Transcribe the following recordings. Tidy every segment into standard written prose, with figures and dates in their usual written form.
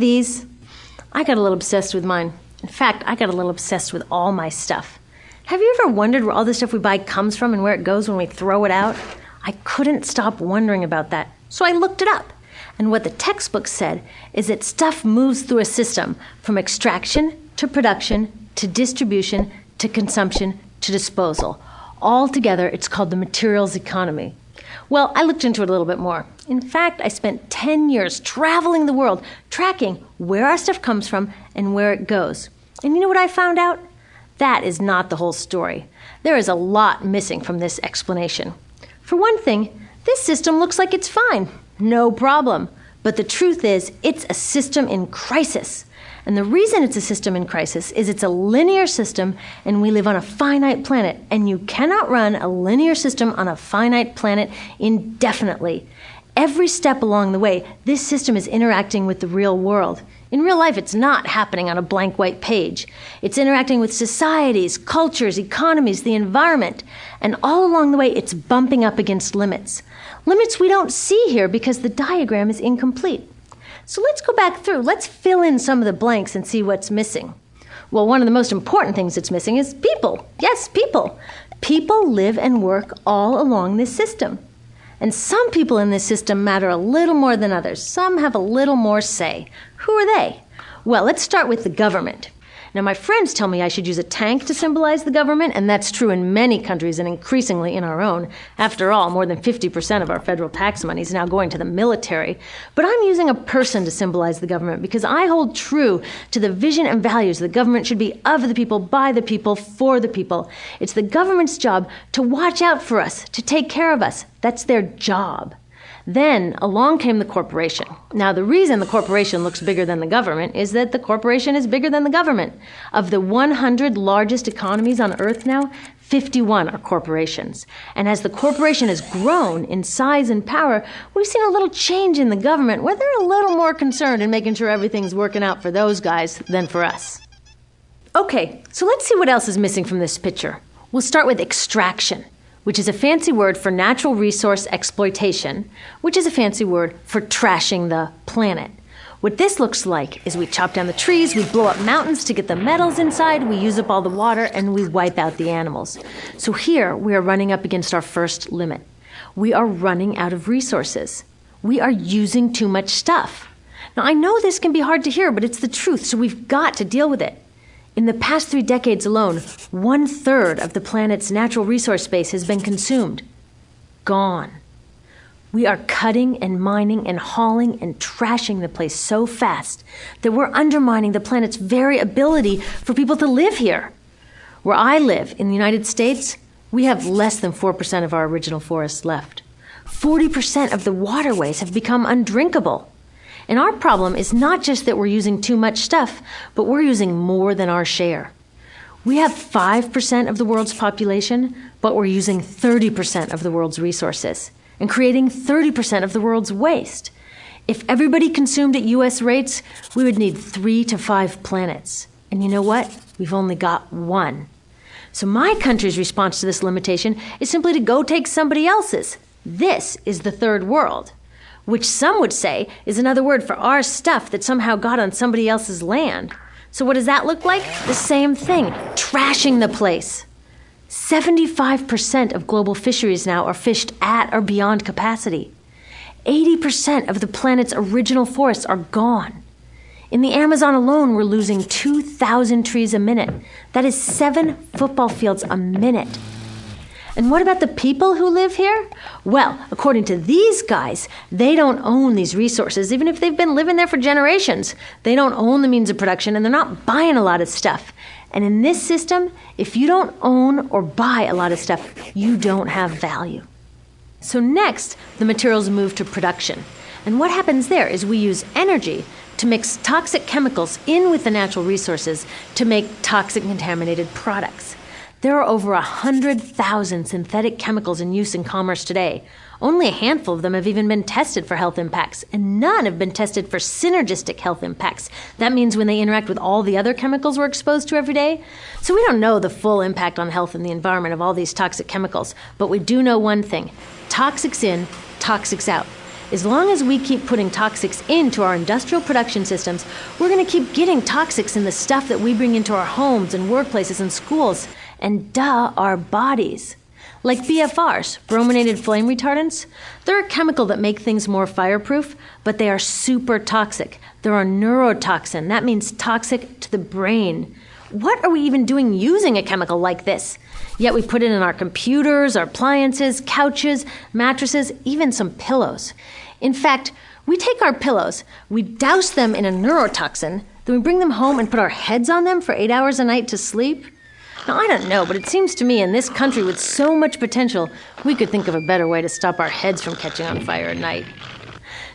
these? I got a little obsessed with mine. In fact, I got a little obsessed with all my stuff. Have you ever wondered where all the stuff we buy comes from and where it goes when we throw it out? I couldn't stop wondering about that, so I looked it up. And what the textbook said is that stuff moves through a system from extraction to production to distribution to consumption to disposal. All together, it's called the materials economy. Well, I looked into it a little bit more. In fact, I spent 10 years traveling the world, tracking where our stuff comes from and where it goes. And you know what I found out? That is not the whole story. There is a lot missing from this explanation. For one thing, this system looks like it's fine. No problem. But the truth is, it's a system in crisis. And the reason it's a system in crisis is it's a linear system and we live on a finite planet. And you cannot run a linear system on a finite planet indefinitely. Every step along the way, this system is interacting with the real world. In real life, it's not happening on a blank white page. It's interacting with societies, cultures, economies, the environment. And all along the way, it's bumping up against limits. Limits we don't see here because the diagram is incomplete. So let's go back through. Let's fill in some of the blanks and see what's missing. Well, one of the most important things that's missing is people. Yes, people. People live and work all along this system. And some people in this system matter a little more than others. Some have a little more say. Who are they? Well, let's start with the government. Now, my friends tell me I should use a tank to symbolize the government, and that's true in many countries and increasingly in our own. After all, more than 50% of our federal tax money is now going to the military. But I'm using a person to symbolize the government because I hold true to the vision and values the government should be of the people, by the people, for the people. It's the government's job to watch out for us, to take care of us. That's their job. Then along came the corporation. Now, the reason the corporation looks bigger than the government is that the corporation is bigger than the government. Of the 100 largest economies on Earth now, 51 are corporations. And as the corporation has grown in size and power, we've seen a little change in the government where they're a little more concerned in making sure everything's working out for those guys than for us. Okay, so let's see what else is missing from this picture. We'll start with extraction, which is a fancy word for natural resource exploitation, which is a fancy word for trashing the planet. What this looks like is we chop down the trees, we blow up mountains to get the metals inside, we use up all the water, and we wipe out the animals. So here we are running up against our first limit. We are running out of resources. We are using too much stuff. Now, I know this can be hard to hear, but it's the truth, so we've got to deal with it. In the past 3 decades alone, 1/3 of the planet's natural resource space has been consumed. Gone. We are cutting and mining and hauling and trashing the place so fast that we're undermining the planet's very ability for people to live here. Where I live, in the United States, we have less than 4% of our original forests left. 40% of the waterways have become undrinkable. And our problem is not just that we're using too much stuff, but we're using more than our share. We have 5% of the world's population, but we're using 30% of the world's resources and creating 30% of the world's waste. If everybody consumed at U.S. rates, we would need 3 to 5 planets. And you know what? We've only got 1. So my country's response to this limitation is simply to go take somebody else's. This is the third world, which some would say is another word for our stuff that somehow got on somebody else's land. So what does that look like? The same thing, trashing the place. 75% of global fisheries now are fished at or beyond capacity. 80% of the planet's original forests are gone. In the Amazon alone, we're losing 2,000 trees a minute. That is 7 football fields a minute. And what about the people who live here? Well, according to these guys, they don't own these resources, even if they've been living there for generations. They don't own the means of production, and they're not buying a lot of stuff. And in this system, if you don't own or buy a lot of stuff, you don't have value. So next, the materials move to production. And what happens there is we use energy to mix toxic chemicals in with the natural resources to make toxic contaminated products. There are over 100,000 synthetic chemicals in use in commerce today. Only a handful of them have even been tested for health impacts, and none have been tested for synergistic health impacts. That means when they interact with all the other chemicals we're exposed to every day. So we don't know the full impact on health and the environment of all these toxic chemicals, but we do know one thing. Toxics in, toxics out. As long as we keep putting toxics into our industrial production systems, we're going to keep getting toxics in the stuff that we bring into our homes and workplaces and schools, and our bodies. Like BFRs, brominated flame retardants, they're a chemical that make things more fireproof, but they are super toxic. They're a neurotoxin. That means toxic to the brain. What are we even doing using a chemical like this? Yet we put it in our computers, our appliances, couches, mattresses, even some pillows. In fact, we take our pillows, we douse them in a neurotoxin, then we bring them home and put our heads on them for 8 hours a night to sleep. Now, I don't know, but it seems to me in this country with so much potential, we could think of a better way to stop our heads from catching on fire at night.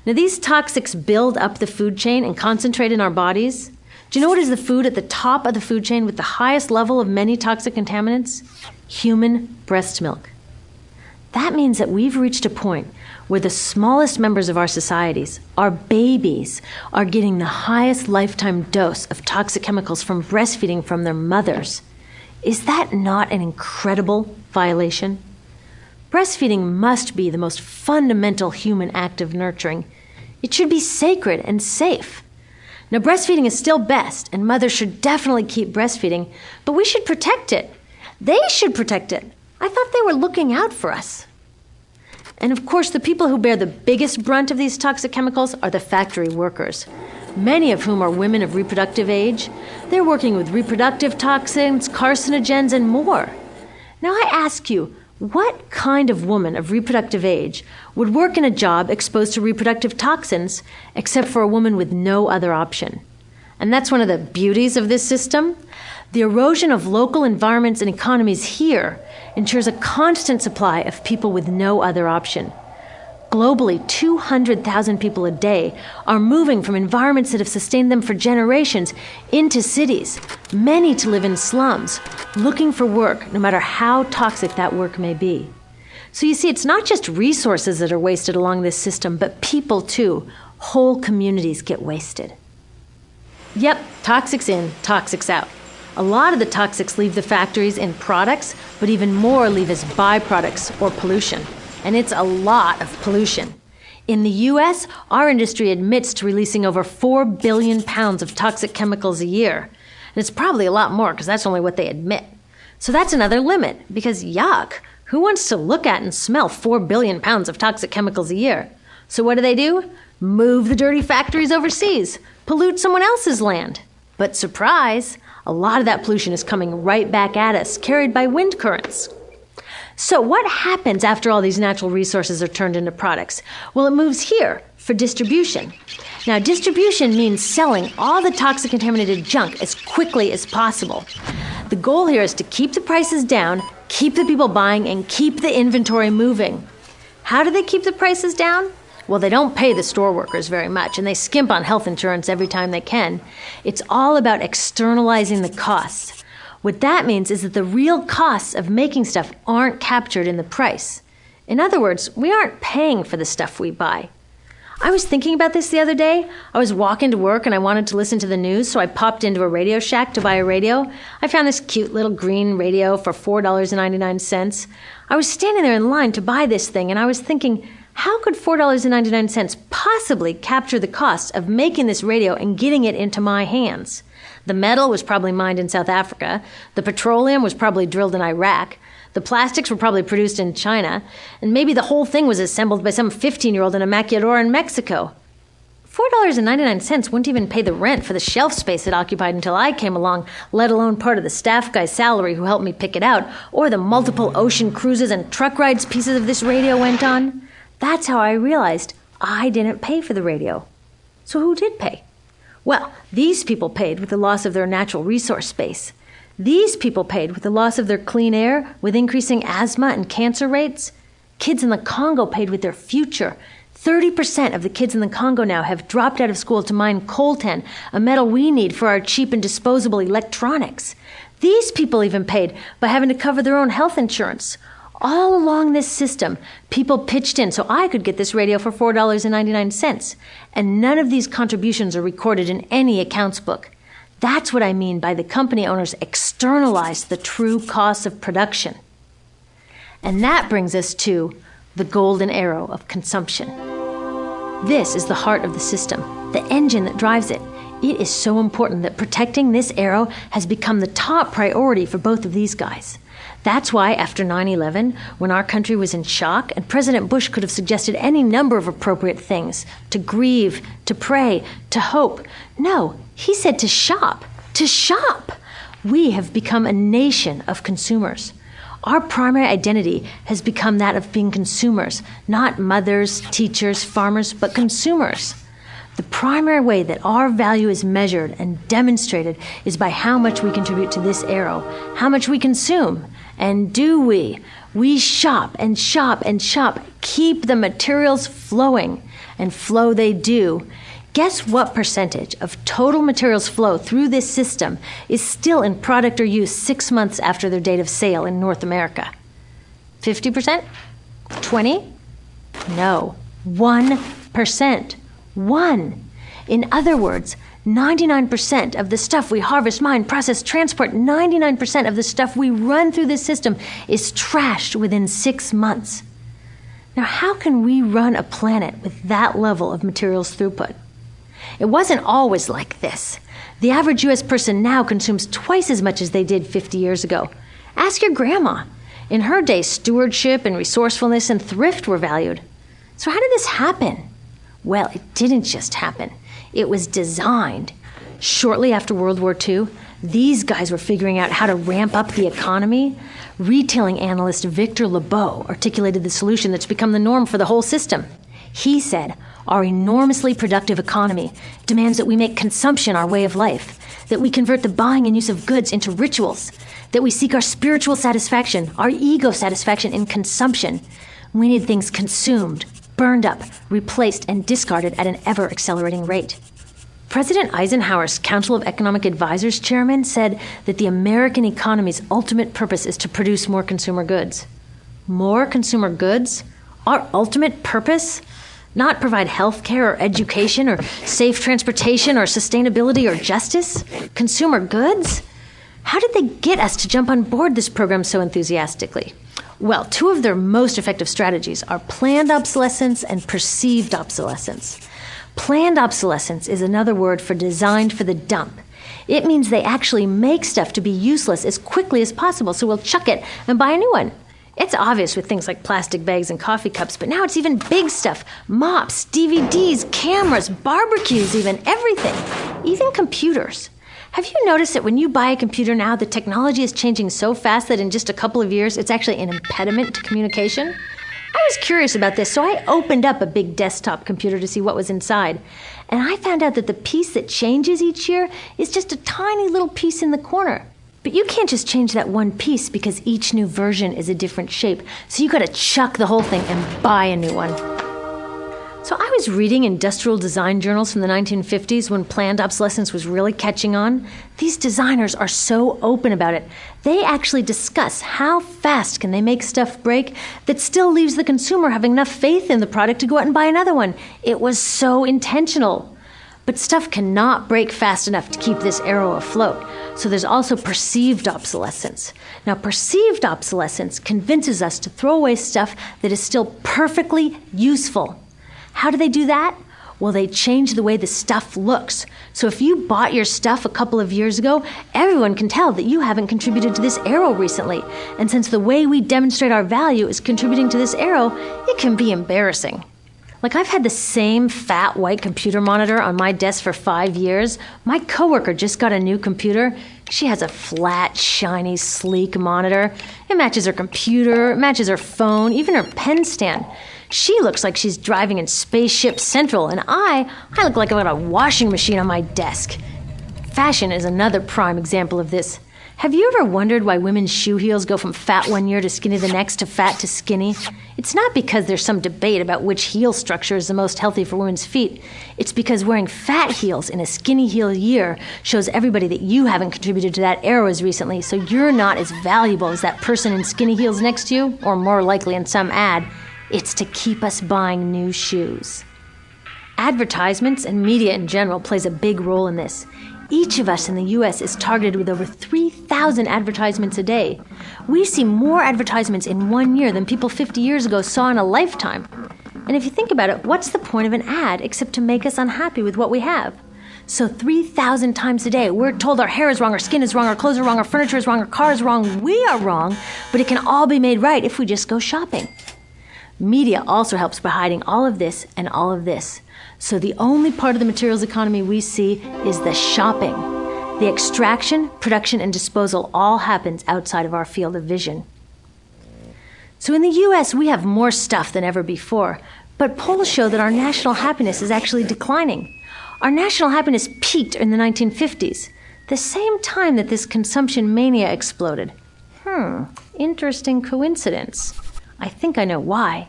Now, these toxics build up the food chain and concentrate in our bodies. Do you know what is the food at the top of the food chain with the highest level of many toxic contaminants? Human breast milk. That means that we've reached a point where the smallest members of our societies, our babies, are getting the highest lifetime dose of toxic chemicals from breastfeeding from their mothers. Is that not an incredible violation? Breastfeeding must be the most fundamental human act of nurturing. It should be sacred and safe. Now, breastfeeding is still best, and mothers should definitely keep breastfeeding, but we should protect it. They should protect it. I thought they were looking out for us. And of course, the people who bear the biggest brunt of these toxic chemicals are the factory workers, many of whom are women of reproductive age. They're working with reproductive toxins, carcinogens, and more. Now I ask you, what kind of woman of reproductive age would work in a job exposed to reproductive toxins except for a woman with no other option? And that's one of the beauties of this system. The erosion of local environments and economies here ensures a constant supply of people with no other option. Globally, 200,000 people a day are moving from environments that have sustained them for generations into cities, many to live in slums, looking for work, no matter how toxic that work may be. So you see, it's not just resources that are wasted along this system, but people too. Whole communities get wasted. Yep, toxics in, toxics out. A lot of the toxics leave the factories in products, but even more leave as byproducts or pollution. And it's a lot of pollution. In the U.S., our industry admits to releasing over 4 billion pounds of toxic chemicals a year. And it's probably a lot more because that's only what they admit. So that's another limit, because yuck, who wants to look at and smell 4 billion pounds of toxic chemicals a year? So what do? Move the dirty factories overseas, pollute someone else's land. But surprise, a lot of that pollution is coming right back at us, carried by wind currents. So what happens after all these natural resources are turned into products? Well, it moves here for distribution. Now, distribution means selling all the toxic contaminated junk as quickly as possible. The goal here is to keep the prices down, keep the people buying, and keep the inventory moving. How do they keep the prices down? Well, they don't pay the store workers very much, and they skimp on health insurance every time they can. It's all about externalizing the costs. What that means is that the real costs of making stuff aren't captured in the price. In other words, we aren't paying for the stuff we buy. I was thinking about this the other day. I was walking to work and I wanted to listen to the news, so I popped into a Radio Shack to buy a radio. I found this cute little green radio for $4.99. I was standing there in line to buy this thing, and I was thinking, how could $4.99 possibly capture the cost of making this radio and getting it into my hands? The metal was probably mined in South Africa. The petroleum was probably drilled in Iraq. The plastics were probably produced in China. And maybe the whole thing was assembled by some 15-year-old in a maquiladora in Mexico. $4.99 wouldn't even pay the rent for the shelf space it occupied until I came along, let alone part of the staff guy's salary who helped me pick it out, or the multiple ocean cruises and truck rides pieces of this radio went on. That's how I realized I didn't pay for the radio. So who did pay? Well, these people paid with the loss of their natural resource space. These people paid with the loss of their clean air, with increasing asthma and cancer rates. Kids in the Congo paid with their future. 30% of the kids in the Congo now have dropped out of school to mine coltan, a metal we need for our cheap and disposable electronics. These people even paid by having to cover their own health insurance. All along this system, people pitched in so I could get this radio for $4.99. And none of these contributions are recorded in any accounts book. That's what I mean by the company owners externalized the true costs of production. And that brings us to the golden arrow of consumption. This is the heart of the system, the engine that drives it. It is so important that protecting this arrow has become the top priority for both of these guys. That's why after 9/11, when our country was in shock and President Bush could have suggested any number of appropriate things, to grieve, to pray, to hope. No, he said to shop. To shop! We have become a nation of consumers. Our primary identity has become that of being consumers, not mothers, teachers, farmers, but consumers. The primary way that our value is measured and demonstrated is by how much we contribute to this arrow, how much we consume. And do we? We shop and shop and shop, keep the materials flowing, and flow they do. Guess what percentage of total materials flow through this system is still in product or use 6 months after their date of sale in North America? 50%? 20? No, 1%. 1. In other words, 99% of the stuff we harvest, mine, process, transport, 99% of the stuff we run through this system is trashed within 6 months. Now, how can we run a planet with that level of materials throughput? It wasn't always like this. The average U.S. person now consumes twice as much as they did 50 years ago. Ask your grandma. In her day, stewardship and resourcefulness and thrift were valued. So how did this happen? Well, it didn't just happen. It was designed. Shortly after World War II, these guys were figuring out how to ramp up the economy. Retailing analyst Victor Lebeau articulated the solution that's become the norm for the whole system. He said, our enormously productive economy demands that we make consumption our way of life, that we convert the buying and use of goods into rituals, that we seek our spiritual satisfaction, our ego satisfaction in consumption. We need things consumed, burned up, replaced, and discarded at an ever-accelerating rate. President Eisenhower's Council of Economic Advisors chairman said that the American economy's ultimate purpose is to produce more consumer goods. More consumer goods? Our ultimate purpose? Not provide health care or education or safe transportation or sustainability or justice? Consumer goods? How did they get us to jump on board this program so enthusiastically? Well, two of their most effective strategies are planned obsolescence and perceived obsolescence. Planned obsolescence is another word for designed for the dump. It means they actually make stuff to be useless as quickly as possible, so we'll chuck it and buy a new one. It's obvious with things like plastic bags and coffee cups, but now it's even big stuff. Mops, DVDs, cameras, barbecues even, everything. Even computers. Have you noticed that when you buy a computer now, the technology is changing so fast that in just a couple of years, it's actually an impediment to communication? I was curious about this, so I opened up a big desktop computer to see what was inside. And I found out that the piece that changes each year is just a tiny little piece in the corner. But you can't just change that one piece because each new version is a different shape. So you gotta chuck the whole thing and buy a new one. So I was reading industrial design journals from the 1950s when planned obsolescence was really catching on. These designers are so open about it. They actually discuss how fast can they make stuff break that still leaves the consumer having enough faith in the product to go out and buy another one. It was so intentional. But stuff cannot break fast enough to keep this arrow afloat. So there's also perceived obsolescence. Now, perceived obsolescence convinces us to throw away stuff that is still perfectly useful. How do they do that? Well, they change the way the stuff looks. So if you bought your stuff a couple of years ago, everyone can tell that you haven't contributed to this arrow recently. And since the way we demonstrate our value is contributing to this arrow, it can be embarrassing. Like, I've had the same fat white computer monitor on my desk for 5 years. My coworker just got a new computer. She has a flat, shiny, sleek monitor. It matches her computer, it matches her phone, even her pen stand. She looks like she's driving in Spaceship Central, and I look like I've got a washing machine on my desk. Fashion is another prime example of this. Have you ever wondered why women's shoe heels go from fat one year to skinny the next to fat to skinny? It's not because there's some debate about which heel structure is the most healthy for women's feet. It's because wearing fat heels in a skinny heel year shows everybody that you haven't contributed to that arrow as recently, so you're not as valuable as that person in skinny heels next to you, or more likely in some ad. It's to keep us buying new shoes. Advertisements and media in general plays a big role in this. Each of us in the U.S. is targeted with over 3,000 advertisements a day. We see more advertisements in 1 year than people 50 years ago saw in a lifetime. And if you think about it, what's the point of an ad except to make us unhappy with what we have? So 3,000 times a day, we're told our hair is wrong, our skin is wrong, our clothes are wrong, our furniture is wrong, our car is wrong, we are wrong, but it can all be made right if we just go shopping. Media also helps by hiding all of this and all of this. So the only part of the materials economy we see is the shopping. The extraction, production, and disposal all happens outside of our field of vision. So in the U.S., we have more stuff than ever before, but polls show that our national happiness is actually declining. Our national happiness peaked in the 1950s, the same time that this consumption mania exploded. Interesting coincidence. I think I know why.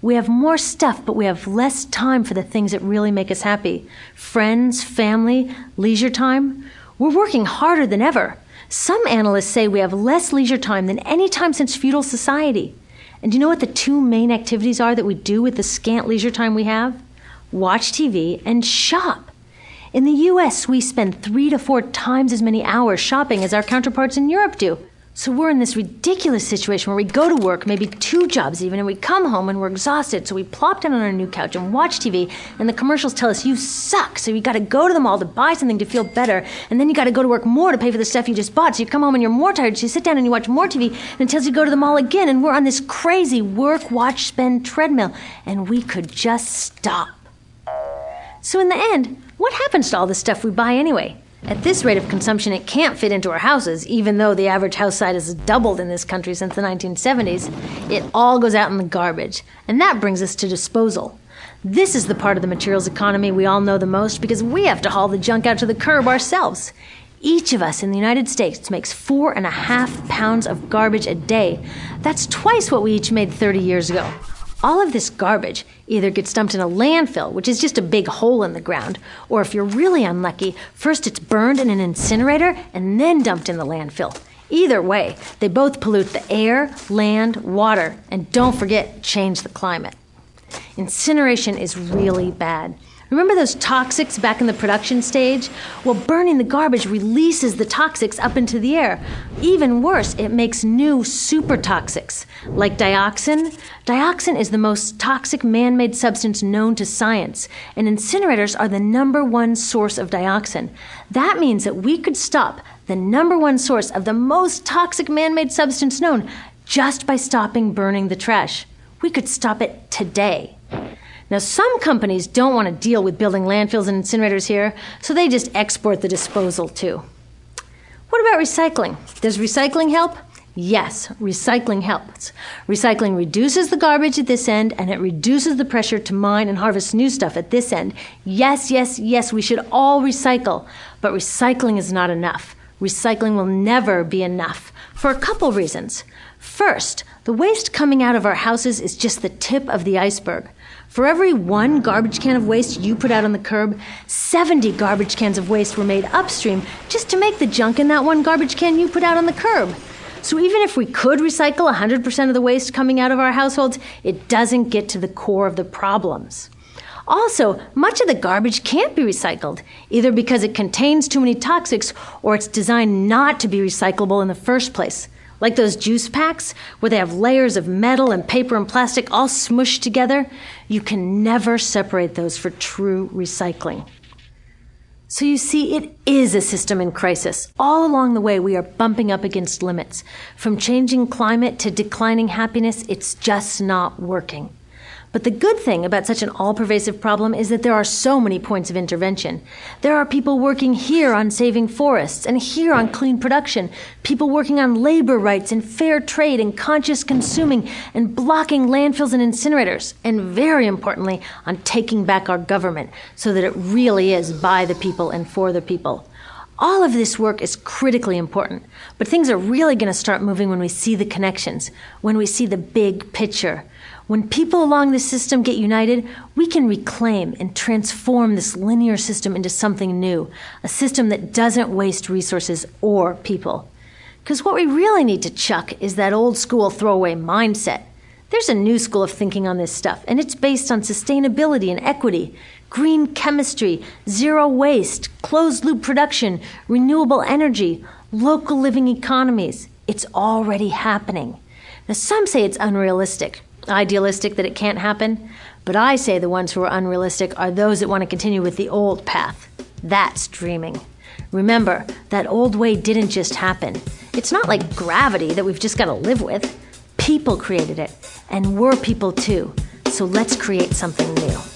We have more stuff, but we have less time for the things that really make us happy. Friends, family, leisure time. We're working harder than ever. Some analysts say we have less leisure time than any time since feudal society. And do you know what the two main activities are that we do with the scant leisure time we have? Watch TV and shop. In the U.S., we spend 3 to 4 times as many hours shopping as our counterparts in Europe do. So we're in this ridiculous situation where we go to work, maybe 2 jobs even, and we come home and we're exhausted. So we plop down on our new couch and watch TV, and the commercials tell us you suck. So you got to go to the mall to buy something to feel better, and then you got to go to work more to pay for the stuff you just bought. So you come home and you're more tired, so you sit down and you watch more TV, and it tells you to go to the mall again. And we're on this crazy work, watch, spend treadmill, and we could just stop. So in the end, what happens to all the stuff we buy anyway? At this rate of consumption, it can't fit into our houses, even though the average house size has doubled in this country since the 1970s. It all goes out in the garbage. And that brings us to disposal. This is the part of the materials economy we all know the most because we have to haul the junk out to the curb ourselves. Each of us in the United States makes 4.5 pounds of garbage a day. That's twice what we each made 30 years ago. All of this garbage either gets dumped in a landfill, which is just a big hole in the ground, or if you're really unlucky, first it's burned in an incinerator and then dumped in the landfill. Either way, they both pollute the air, land, water, and don't forget, change the climate. Incineration is really bad. Remember those toxics back in the production stage? Well, burning the garbage releases the toxics up into the air. Even worse, it makes new super toxics, like dioxin. Dioxin is the most toxic man-made substance known to science, and incinerators are the #1 source of dioxin. That means that we could stop the #1 source of the most toxic man-made substance known just by stopping burning the trash. We could stop it today. Now, some companies don't want to deal with building landfills and incinerators here, so they just export the disposal too. What about recycling? Does recycling help? Yes, recycling helps. Recycling reduces the garbage at this end, and it reduces the pressure to mine and harvest new stuff at this end. Yes, yes, yes, we should all recycle, but recycling is not enough. Recycling will never be enough for a couple reasons. First, the waste coming out of our houses is just the tip of the iceberg. For every 1 garbage can of waste you put out on the curb, 70 garbage cans of waste were made upstream just to make the junk in that 1 garbage can you put out on the curb. So even if we could recycle 100% of the waste coming out of our households, it doesn't get to the core of the problems. Also, much of the garbage can't be recycled, either because it contains too many toxics or it's designed not to be recyclable in the first place. Like those juice packs, where they have layers of metal and paper and plastic all smushed together, you can never separate those for true recycling. So you see, it is a system in crisis. All along the way, we are bumping up against limits. From changing climate to declining happiness, it's just not working. But the good thing about such an all-pervasive problem is that there are so many points of intervention. There are people working here on saving forests and here on clean production, people working on labor rights and fair trade and conscious consuming and blocking landfills and incinerators, and very importantly, on taking back our government so that it really is by the people and for the people. All of this work is critically important, but things are really going to start moving when we see the connections, when we see the big picture. When people along the system get united, we can reclaim and transform this linear system into something new, a system that doesn't waste resources or people. Because what we really need to chuck is that old school throwaway mindset. There's a new school of thinking on this stuff, and it's based on sustainability and equity, green chemistry, zero waste, closed-loop production, renewable energy, local living economies. It's already happening. Now, some say it's unrealistic, idealistic that it can't happen, But I say the ones who are unrealistic are those that want to continue with the old path. That's dreaming. Remember, that old way didn't just happen. It's not like gravity that we've just got to live with. People created it, and we're people too. So let's create something new.